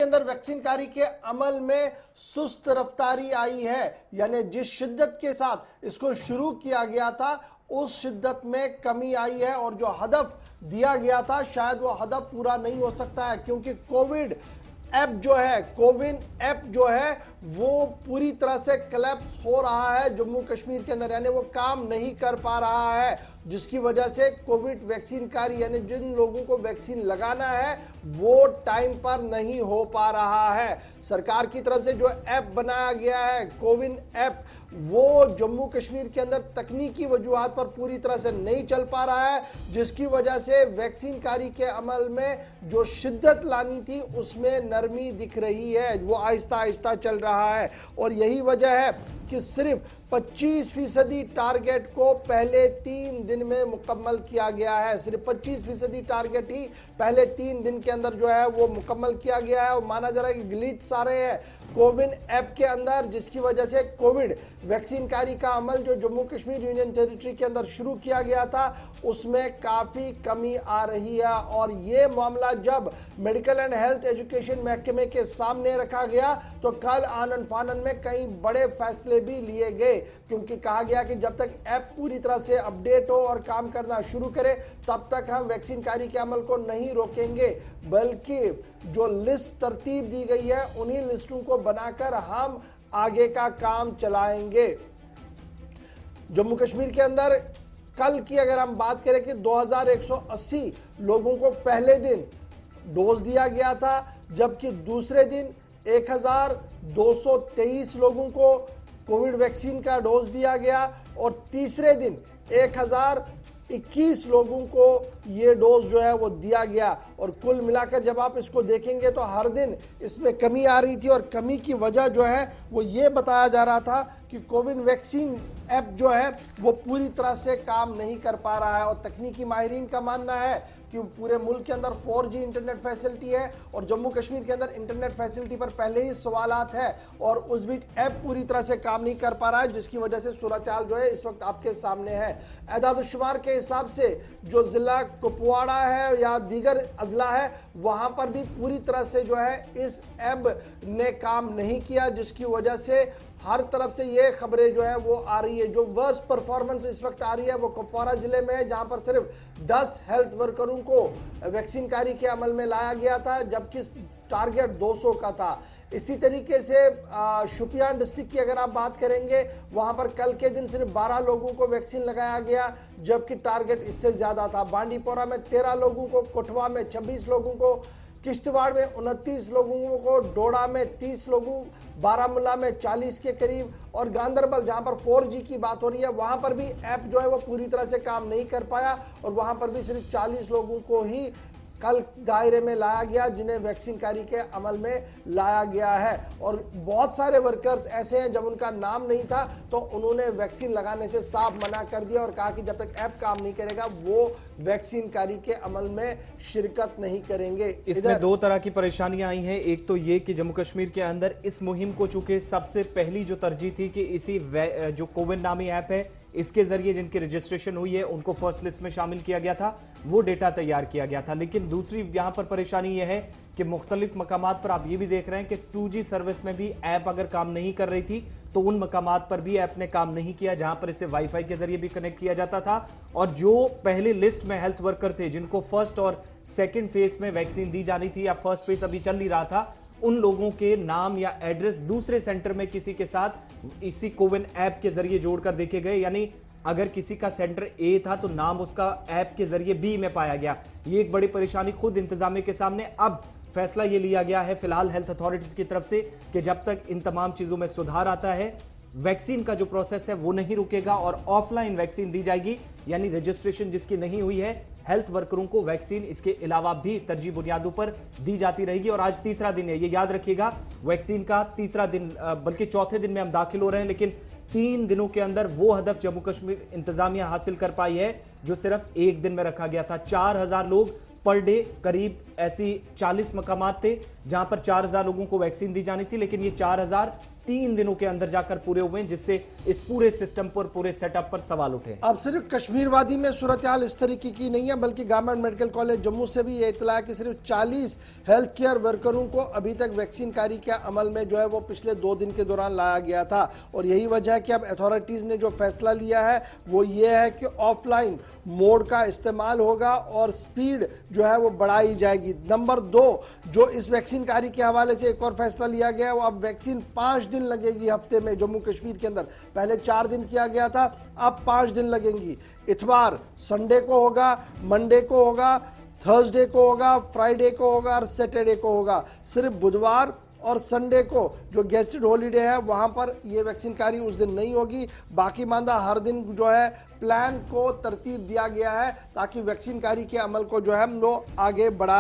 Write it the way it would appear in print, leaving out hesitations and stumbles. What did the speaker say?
अंदर वैक्सीन कारी के अमल में सुस्त रफ्तारी आई है, यानी जिस शिद्दत के साथ इसको शुरू किया गया था उस शिद्दत में कमी आई है और जो हदफ दिया गया था शायद वो हदफ पूरा नहीं हो सकता है, क्योंकि कोविड ऐप जो है, कोविन ऐप जो है वो पूरी तरह से कोलैप्स हो रहा है जम्मू कश्मीर के अंदर, यानी वो काम नहीं कर पा रहा है, जिसकी वजह से कोविड वैक्सीन कारी यानी जिन लोगों को वैक्सीन लगाना है वो टाइम पर नहीं हो पा रहा है। सरकार की तरफ से जो ऐप बनाया गया है कोविन ऐप, वो जम्मू कश्मीर के अंदर तकनीकी वजूहात पर पूरी तरह से नहीं चल पा रहा है, जिसकी वजह से वैक्सीन कारी के अमल में जो शिद्दत लानी थी उसमें नरमी दिख रही है, वो आहिस्ता आहिस्ता चल रहा है। और यही वजह है कि सिर्फ 25% टारगेट को पहले 3 दिन में मुकम्मल किया गया है। सिर्फ 25% टारगेट ही पहले 3 दिन के अंदर जो है वो मुकम्मल किया गया है। और माना जा रहा है कि ग्लिच सारे हैं कोविन ऐप के अंदर, जिसकी वजह से कोविड वैक्सीन कारी का अमल जो जम्मू कश्मीर यूनियन टेरिटरी के अंदर शुरू किया गया था उसमें काफी कमी आ रही है। और ये मामला जब मेडिकल एंड हेल्थ एजुकेशन महकमे के सामने रखा गया तो कल आनन फानन में कई बड़े फैसले भी लिए गए, क्योंकि कहा गया कि जब तक ऐप पूरी तरह से अपडेट हो और काम करना शुरू करे तब तक हम वैक्सीन कारी के अमल को नहीं रोकेंगे, बल्कि जो लिस्ट तरतीब दी गई है उन्हीं लिस्टों को बनाकर हम आगे का काम चलाएंगे। जम्मू कश्मीर के अंदर कल की अगर हम बात करें कि 2180 लोगों को पहले दिन डोज दिया गया था, जबकि दूसरे दिन 1223 लोगों को कोविड वैक्सीन का डोज दिया गया और तीसरे दिन 1021 लोगों को ये डोज जो है वो दिया गया। और कुल मिलाकर जब आप इसको देखेंगे तो हर दिन इसमें कमी आ रही थी और कमी की वजह जो है वो ये बताया जा रहा था कि कोविन वैक्सीन ऐप जो है वो पूरी तरह से काम नहीं कर पा रहा है। और तकनीकी माहिरीन का मानना है कि पूरे मुल्क के अंदर 4G इंटरनेट फैसिलिटी है और जम्मू कश्मीर के अंदर इंटरनेट फैसिलिटी पर पहले ही सवालात है और उस बीच ऐप पूरी तरह से काम नहीं कर पा रहा है, जिसकी वजह से सूरत हाल जो है इस वक्त आपके सामने है। एदाद-उश-शुमार के हिसाब से जो जिला कुपवाड़ा है या दीगर अजला है वहां पर भी पूरी तरह से जो है इस ऐप ने काम नहीं किया, जिसकी वजह से हर तरफ से ये खबरें जो है वो आ रही है। जो वर्स्ट परफॉर्मेंस इस वक्त आ रही है वो कुपवाड़ा जिले में है, जहां पर सिर्फ 10 हेल्थ वर्करों को वैक्सीन कारी के अमल में लाया गया था, जबकि टारगेट 200 का था। इसी तरीके से शोपियान डिस्ट्रिक्ट की अगर आप बात करेंगे वहां पर कल के दिन सिर्फ 12 लोगों को वैक्सीन लगाया गया, जबकि टारगेट इससे ज्यादा था। बांडीपोरा में 13 लोगों को, कठुआ में 26 लोगों को, किश्तवाड़ में 29 लोगों को, डोडा में 30 लोगों, बारामूला में 40 के करीब और गांधरबल जहां पर 4G की बात हो रही है वहां पर भी ऐप जो है वो पूरी तरह से काम नहीं कर पाया और वहां पर भी सिर्फ 40 लोगों को ही कल दायरे में लाया गया जिन्हें वैक्सीन कारी के अमल में लाया गया है। और बहुत सारे वर्कर्स ऐसे हैं जब उनका नाम नहीं था तो उन्होंने वैक्सीन लगाने से साफ मना कर दिया और कहा कि जब तक ऐप काम नहीं करेगा वो वैक्सीन कारी के अमल में शिरकत नहीं करेंगे। इसमें दो तरह की परेशानियां आई हैं। एक तो ये कि जम्मू कश्मीर के अंदर इस मुहिम को चूंकि सबसे पहली जो तरजीह थी कि इसी जो कोविन नामी ऐप है इसके जरिए जिनकी रजिस्ट्रेशन हुई है उनको फर्स्ट लिस्ट में शामिल किया गया था, वो डेटा तैयार किया गया था। लेकिन दूसरी यहां पर परेशानी यह है कि मुख्तलिफ मकामात पर आप ये भी देख रहे हैं कि 2G सर्विस में भी ऐप अगर काम नहीं कर रही थी तो उन मकामात पर भी ऐप ने काम नहीं किया जहां पर इसे वाईफाई के जरिए भी कनेक्ट किया जाता था। और जो पहले लिस्ट में हेल्थ वर्कर थे जिनको फर्स्ट और सेकेंड फेज में वैक्सीन दी जानी थी या फर्स्ट फेज अभी चल नहीं रहा था, उन लोगों के नाम या एड्रेस दूसरे सेंटर में किसी के साथ इसी कोविन ऐप के जरिए जोड़कर देखे गए, यानी अगर किसी का सेंटर ए था तो नाम उसका ऐप के जरिए बी में पाया गया। ये एक बड़ी परेशानी खुद इंतजामिया के सामने। अब फैसला ये लिया गया है फिलहाल हेल्थ अथॉरिटीज की तरफ से कि जब तक इन तमाम चीजों में सुधार आता है वैक्सीन का जो प्रोसेस है वो नहीं रुकेगा और ऑफलाइन वैक्सीन दी जाएगी, यानी रजिस्ट्रेशन जिसकी नहीं हुई है हेल्थ वर्करों को वैक्सीन इसके अलावा भी तरजीह बुनियादों पर दी जाती रहेगी। और आज तीसरा दिन है, ये याद रखिएगा, वैक्सीन का तीसरा दिन बल्कि चौथे दिन में हम दाखिल हो रहे हैं, लेकिन 3 दिनों के अंदर वो हदफ जम्मू कश्मीर इंतजामिया हासिल कर पाई है जो सिर्फ एक दिन में रखा गया था। 4000 लोग पर डे, करीब ऐसी 40 मकामात थे जहां पर 4000 लोगों को वैक्सीन दी जानी थी, लेकिन ये 4000 3 दिनों के अंदर जाकर पूरे हुए, जिससे इस पूरे सिस्टम पर, पूरे सेटअप पर सवाल उठे। अब सिर्फ कश्मीर वादी में सूरत हाल इस तरीके की नहीं है, बल्कि गवर्नमेंट मेडिकल कॉलेज जम्मू से भी ये इतला है कि सिर्फ 40 हेल्थ केयर वर्करों को अभी तक वैक्सीन कारी के अमल में जो है वो पिछले 2 दिन के दौरान लाया गया था। और यही वजह है कि अब अथॉरिटीज ने जो फैसला लिया है वो ये है कि ऑफलाइन मोड का इस्तेमाल होगा और स्पीड जो है वो बढ़ाई जाएगी। नंबर 2, जो इस वैक्सीन कारी के हवाले से एक और फैसला लिया गया है, वो अब वैक्सीन 5 दिन लगेगी हफ्ते में जम्मू कश्मीर के अंदर। पहले 4 दिन किया गया था, अब 5 दिन लगेंगी। इतवार संडे को होगा, मंडे को होगा, थर्सडे को होगा, फ्राइडे को होगा और सैटरडे को होगा। सिर्फ बुधवार और संडे को जो गेस्टेड हॉलीडे है वहां पर ये वैक्सीन कारी उस दिन नहीं होगी। बाकी मानदा हर दिन जो है प्लान को तरतीब दिया गया है ताकि वैक्सीन कारी के अमल को जो है हम लोग आगे बढ़ा